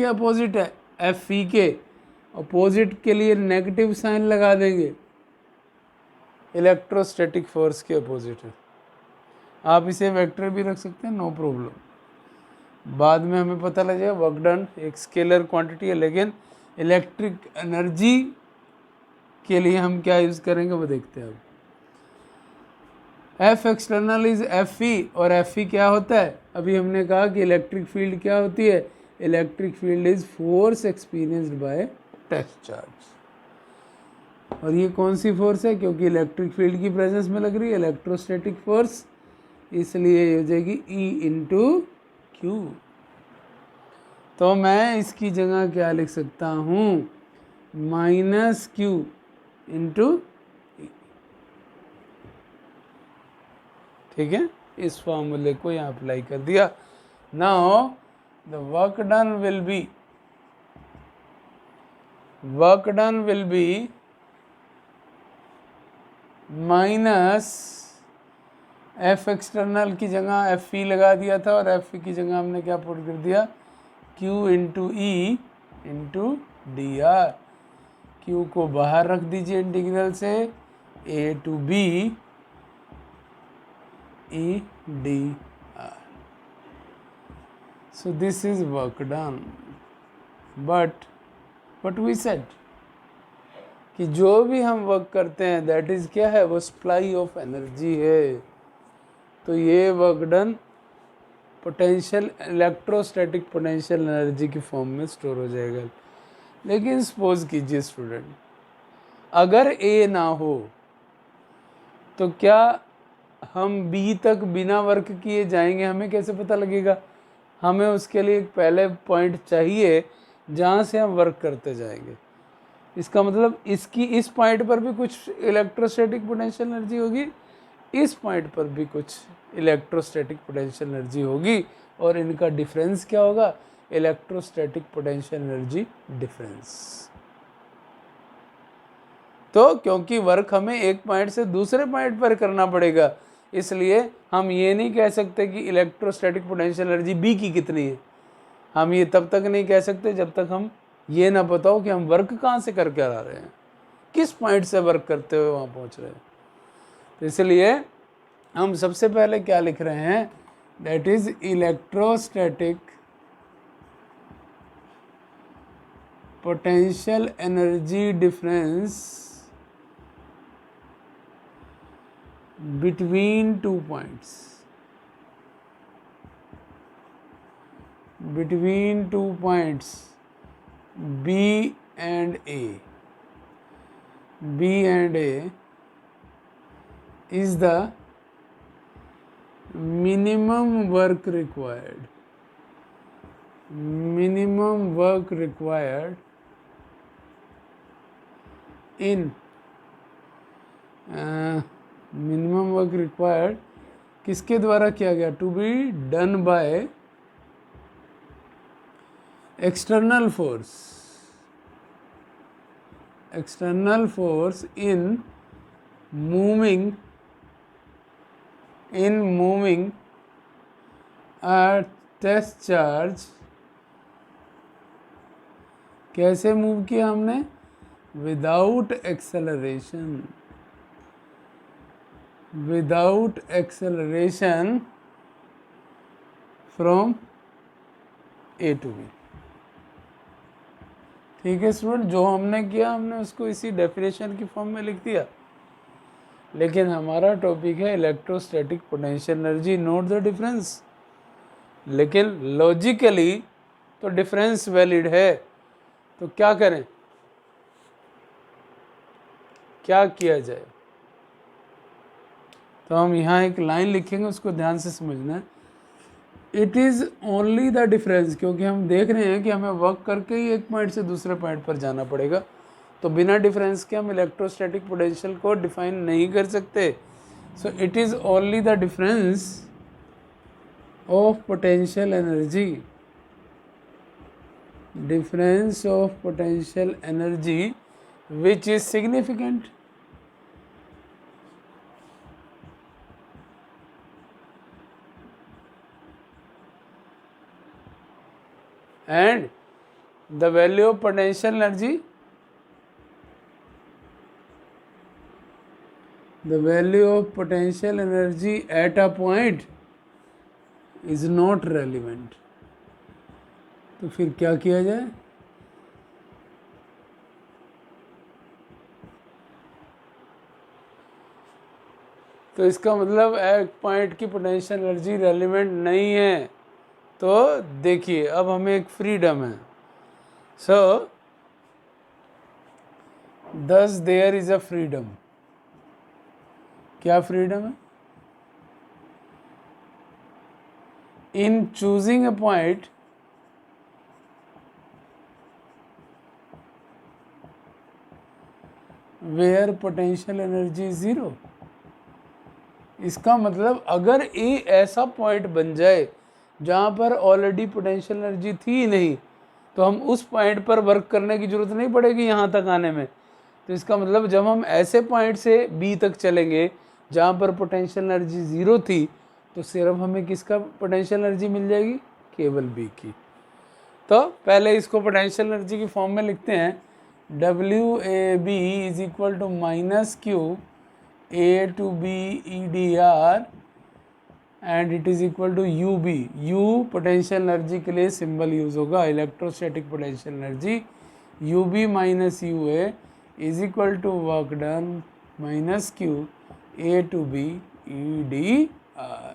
किसके अपोजिट है, F E के अपोजिट के लिए नेगेटिव साइन लगा देंगे, इलेक्ट्रोस्टैटिक फोर्स के अपोजिट है। आप इसे वेक्टर भी रख सकते हैं, नो प्रॉब्लम। बाद में हमें पता लग जाएगा वर्क डन एक स्केलर क्वांटिटी है, लेकिन इलेक्ट्रिक एनर्जी के लिए हम क्या यूज़ करेंगे वो देखते हैं अब। F external is F E, और एफ ई क्या होता है, अभी हमने कहा कि इलेक्ट्रिक फील्ड क्या होती है, electric field is force experienced by test charge. और ये कौन सी फोर्स है, क्योंकि इलेक्ट्रिक फील्ड की प्रेजेंस में लग रही है इलेक्ट्रोस्टैटिक फोर्स, इसलिए ये हो जाएगी ई इंटू क्यू। तो मैं इसकी जगह क्या लिख सकता हूँ, माइनस क्यू इंटू, ठीक है, इस फॉर्मूले को यहाँ अप्लाई कर दिया। Now the work done will be minus F external की जगह एफ ई लगा दिया था, और एफ ई की जगह हमने क्या पुट कर दिया, Q into E into D R. Q को बाहर रख दीजिए इंटीग्रल से, A to B E D R. So this is work done. But we said कि जो भी हम वर्क करते हैं दैट इज क्या है, वो सप्लाई ऑफ एनर्जी है। तो ये work done potential electrostatic potential energy की फॉर्म में स्टोर हो जाएगा। लेकिन सपोज कीजिए स्टूडेंट, अगर ए ना हो तो क्या हम बी तक बिना वर्क किए जाएंगे, हमें कैसे पता लगेगा, हमें उसके लिए एक पहले पॉइंट चाहिए जहाँ से हम वर्क करते जाएंगे। इसका मतलब इसकी इस पॉइंट पर भी कुछ इलेक्ट्रोस्टैटिक पोटेंशियल एनर्जी होगी, इस पॉइंट पर भी कुछ इलेक्ट्रोस्टैटिक पोटेंशियल एनर्जी होगी, और इनका डिफरेंस क्या होगा, इलेक्ट्रोस्टैटिक पोटेंशियल एनर्जी डिफरेंस। तो क्योंकि वर्क हमें एक पॉइंट से दूसरे पॉइंट पर करना पड़ेगा, इसलिए हम ये नहीं कह सकते कि इलेक्ट्रोस्टैटिक पोटेंशियल एनर्जी बी की कितनी है। हम ये तब तक नहीं कह सकते जब तक हम ये ना पता हो कि हम वर्क कहाँ से करके आ रहे हैं, किस पॉइंट से वर्क करते हुए वहाँ पहुँच रहे हैं। तो इसलिए हम सबसे पहले क्या लिख रहे हैं, that is electrostatic potential energy difference between 2 points, B and A. B and A is the minimum work required in minimum work required किसके द्वारा किया गया, to be done by external force in moving a test charge. कैसे move किया हमने, without acceleration from A to B. ठीक है student, जो हमने किया हमने उसको इसी डेफिनेशन की फॉर्म में लिख दिया, लेकिन हमारा टॉपिक है electrostatic potential energy, note the difference. लेकिन लॉजिकली तो डिफरेंस वैलिड है, तो क्या करें, क्या किया जाए। तो हम यहाँ एक लाइन लिखेंगे, उसको ध्यान से समझना है। It is only the difference, क्योंकि हम देख रहे हैं कि हमें वर्क करके ही एक पॉइंट से दूसरे पॉइंट पर जाना पड़ेगा, तो बिना डिफरेंस के हम इलेक्ट्रोस्टैटिक पोटेंशियल को डिफाइन नहीं कर सकते। So it is only the difference of potential energy, which is significant. And the value of potential energy, the value of potential energy at a point is not relevant. तो फिर क्या किया जाए? तो इसका मतलब एक पॉइंट की पोटेंशियल एनर्जी रेलिवेंट नहीं है। तो देखिए अब हमें एक फ्रीडम है। So thus there is a freedom. क्या फ्रीडम है? In choosing a point where potential energy zero. इसका मतलब अगर ए ऐसा पॉइंट बन जाए जहाँ पर ऑलरेडी पोटेंशियल एनर्जी थी ही नहीं, तो हम उस पॉइंट पर वर्क करने की ज़रूरत नहीं पड़ेगी यहाँ तक आने में। तो इसका मतलब जब हम ऐसे पॉइंट से बी तक चलेंगे जहाँ पर पोटेंशियल एनर्जी ज़ीरो थी, तो सिर्फ हमें किसका पोटेंशियल एनर्जी मिल जाएगी? केवल बी की। तो पहले इसको पोटेंशियल एनर्जी की फॉर्म में लिखते हैं। W A B is equal to minus Q A to B E D R and it is equal to U B. U potential energy के लिए सिंबल यूज होगा, electrostatic potential energy. U B minus U A is equal to work done minus Q A to B E D R.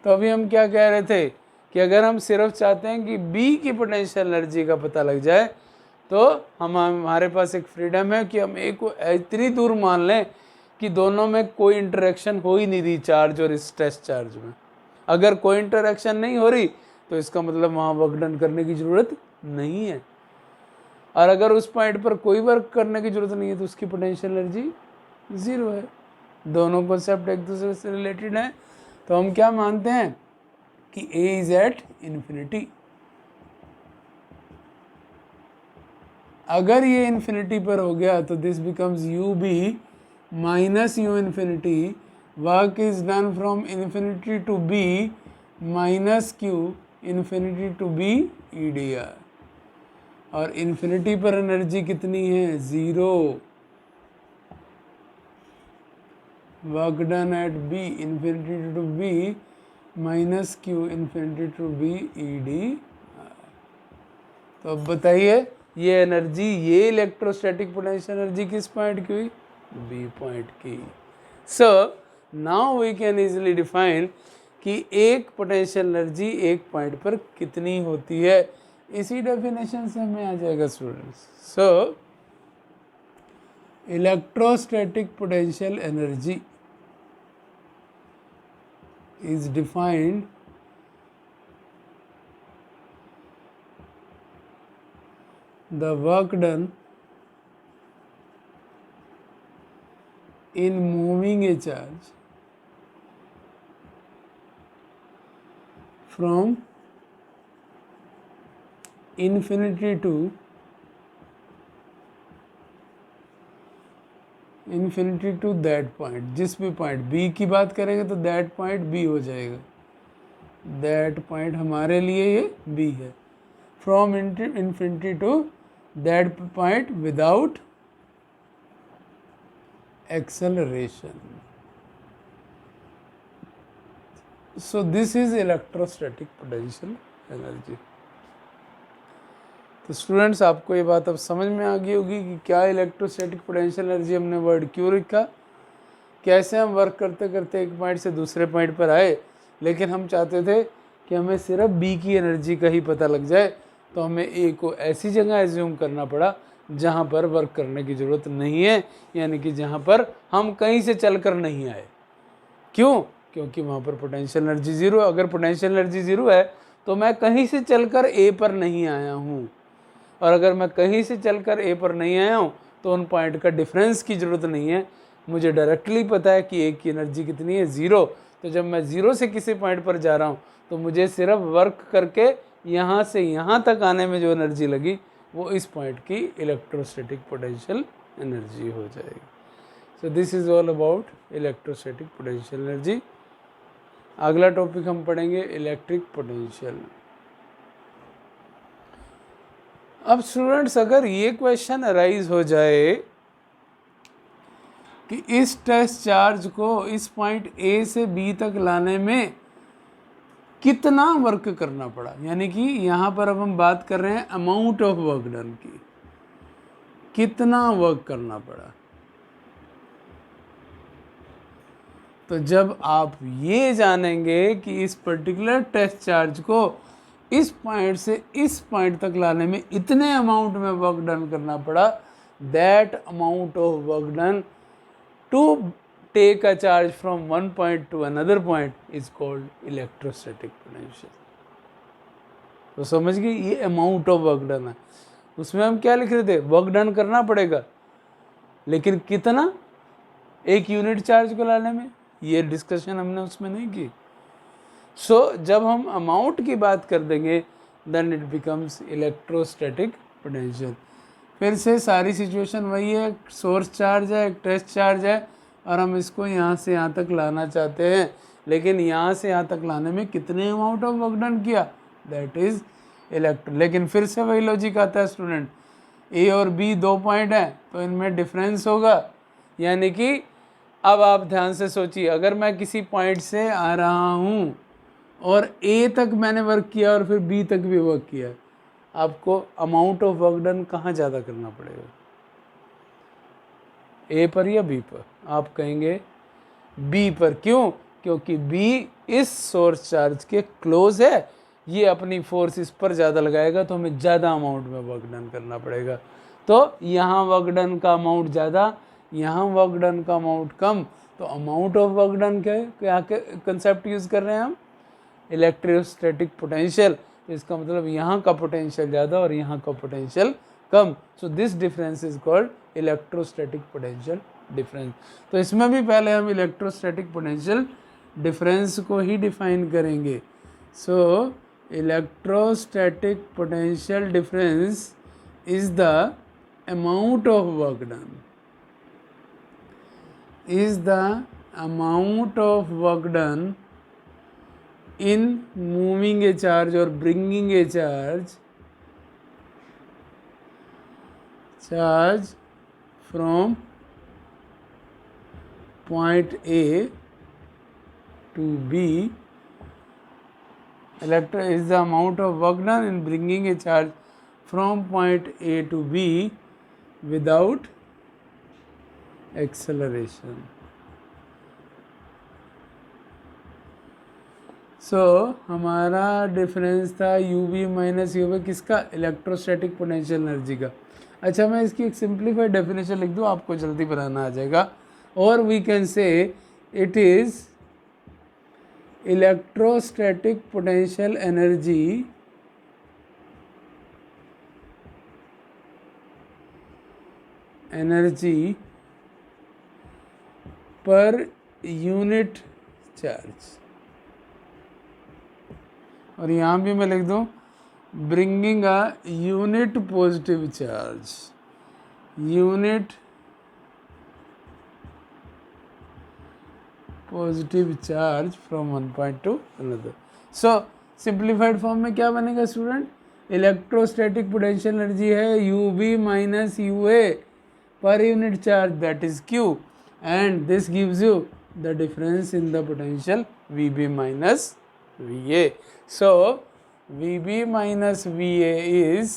तो अभी हम क्या कह रहे थे कि अगर हम सिर्फ चाहते हैं कि बी की पोटेंशियल एनर्जी का पता लग जाए, तो हमारे पास एक फ्रीडम है कि हम ए को इतनी दूर मान लें कि दोनों में कोई इंटरेक्शन हो ही नहीं रही, चार्ज और स्ट्रेस चार्ज में। अगर कोई इंटरेक्शन नहीं हो रही तो इसका मतलब वहाँ वर्क डन करने की ज़रूरत नहीं है। और अगर उस पॉइंट पर कोई वर्क करने की ज़रूरत नहीं है तो उसकी पोटेंशियल एनर्जी ज़ीरो है। दोनों कॉन्सेप्ट एक दूसरे से रिलेटेड हैं। तो हम क्या मानते हैं कि ए इज एट इन्फिनिटी। अगर ये इन्फिनिटी पर हो गया तो this becomes U B minus U infinity. Work is done from infinity to B minus Q infinity to B E D R. और इन्फिनिटी पर एनर्जी कितनी है? Zero. Work done at B infinity to B minus Q infinity to B E D R. तो अब बताइए ये energy, ये electrostatic potential energy किस पॉइंट की हुई? बी पॉइंट की। So now we can easily define कि एक पोटेंशियल एनर्जी एक पॉइंट पर कितनी होती है। इसी डेफिनेशन से हमें आ जाएगा students. So electrostatic potential energy is defined the work done in moving a charge from infinity to infinity to that point. जिस भी पॉइंट बी की बात करेंगे तो दैट पॉइंट बी हो जाएगा। दैट पॉइंट हमारे लिए ये बी है। From infinity to that point without acceleration. So this is electrostatic potential energy. तो स्टूडेंट्स आपको ये बात अब समझ में आ गई होगी कि क्या इलेक्ट्रोस्टैटिक पोटेंशियल एनर्जी, हमने वर्ड क्यों रखा, कैसे हम वर्क करते करते एक पॉइंट से दूसरे पॉइंट पर आए। लेकिन हम चाहते थे कि हमें सिर्फ बी की एनर्जी का ही पता लग जाए, तो हमें ए को ऐसी जगह एज्यूम करना पड़ा जहाँ पर वर्क करने की ज़रूरत नहीं है, यानी कि जहाँ पर हम कहीं से चल कर नहीं आए। क्यों? क्योंकि वहाँ पर पोटेंशियल एनर्जी ज़ीरो। अगर पोटेंशियल एनर्जी ज़ीरो है तो मैं कहीं से चलकर ए पर नहीं आया हूँ, और अगर मैं कहीं से चलकर ए पर नहीं आया हूँ तो उन पॉइंट का डिफरेंस की ज़रूरत नहीं है। मुझे डायरेक्टली पता है कि ए की एनर्जी कितनी है? ज़ीरो। तो जब मैं ज़ीरो से किसी पॉइंट पर जा रहा हूँ तो मुझे सिर्फ वर्क करके यहाँ से यहाँ तक आने में जो एनर्जी लगी वो इस पॉइंट की इलेक्ट्रोस्टैटिक पोटेंशियल एनर्जी हो जाएगी। So this is all about electrostatic potential energy. अगला टॉपिक हम पढ़ेंगे इलेक्ट्रिक पोटेंशियल। अब स्टूडेंट्स अगर ये क्वेश्चन अराइज हो जाए कि इस टेस्ट चार्ज को इस पॉइंट ए से बी तक लाने में कितना वर्क करना पड़ा, यानी कि यहाँ पर अब हम बात कर रहे हैं अमाउंट ऑफ वर्क डन की, कितना वर्क करना पड़ा। तो जब आप ये जानेंगे कि इस पर्टिकुलर टेस्ट चार्ज को इस पॉइंट से इस पॉइंट तक लाने में इतने अमाउंट में वर्क डन करना पड़ा, that amount of work done to take a charge from one point to another point is called electrostatic potential. तो समझ गए, ये अमाउंट ऑफ वर्क डन है। उसमें हम क्या लिख रहे थे, वर्क डन करना पड़ेगा, लेकिन कितना एक यूनिट चार्ज को लाने में, ये डिस्कशन हमने उसमें नहीं की। सो जब हम अमाउंट की बात कर देंगे then it becomes electrostatic potential. फिर से सारी सिचुएशन वही है, सोर्स चार्ज है, एक टेस्ट चार्ज है, और हम इसको यहाँ से यहाँ तक लाना चाहते हैं, लेकिन यहाँ से यहाँ तक लाने में कितने अमाउंट ऑफ वर्क डन किया, दैट इज इलेक्ट्रो। लेकिन फिर से वही लॉजिक आता है स्टूडेंट, ए और बी दो पॉइंट हैं तो इनमें डिफरेंस होगा, यानी कि अब आप ध्यान से सोचिए, अगर मैं किसी पॉइंट से आ रहा हूँ और ए तक मैंने वर्क किया और फिर बी तक भी वर्क किया, आपको अमाउंट ऑफ वर्क डन कहाँ ज़्यादा करना पड़ेगा, ए पर या बी पर? आप कहेंगे बी पर। क्यों? क्योंकि बी इस सोर्स चार्ज के क्लोज है, ये अपनी फोर्स इस पर ज़्यादा लगाएगा तो हमें ज़्यादा अमाउंट में वर्क डन करना पड़ेगा। तो यहाँ वर्क डन का अमाउंट ज़्यादा, यहाँ वर्क डन का अमाउंट कम, तो अमाउंट ऑफ वर्क डन क्या कंसेप्ट यूज़ कर रहे हैं हम, इलेक्ट्रोस्टैटिक पोटेंशियल। तो इसका मतलब यहाँ का पोटेंशियल ज़्यादा और यहाँ का potential come, so this difference is called electrostatic potential difference. तो इसमें भी पहले हम इलेक्ट्रोस्टैटिक पोटेंशियल डिफरेंस को ही डिफाइन करेंगे। सो electrostatic potential difference is the amount of work done, is the amount of work done in moving a charge or bringing a charge from point A to B. Is the amount of work done in bringing a charge from point A to B without acceleration. So हमारा difference था U B minus U B किसका, electrostatic potential energy का। अच्छा, मैं इसकी एक simplified definition लिख दूँ, आपको जल्दी बनाना आ जाएगा। और we can say it is electrostatic potential energy per unit charge. और यहाँ भी मैं लिख दूँ bringing a unit positive charge, unit positive charge from one point to another. So simplified form में क्या बनेगा स्टूडेंट, इलेक्ट्रोस्टैटिक पोटेंशियल एनर्जी है U B minus U A per unit charge, that is Q, and this gives you the difference in the potential VB minus VA. So VB minus VA is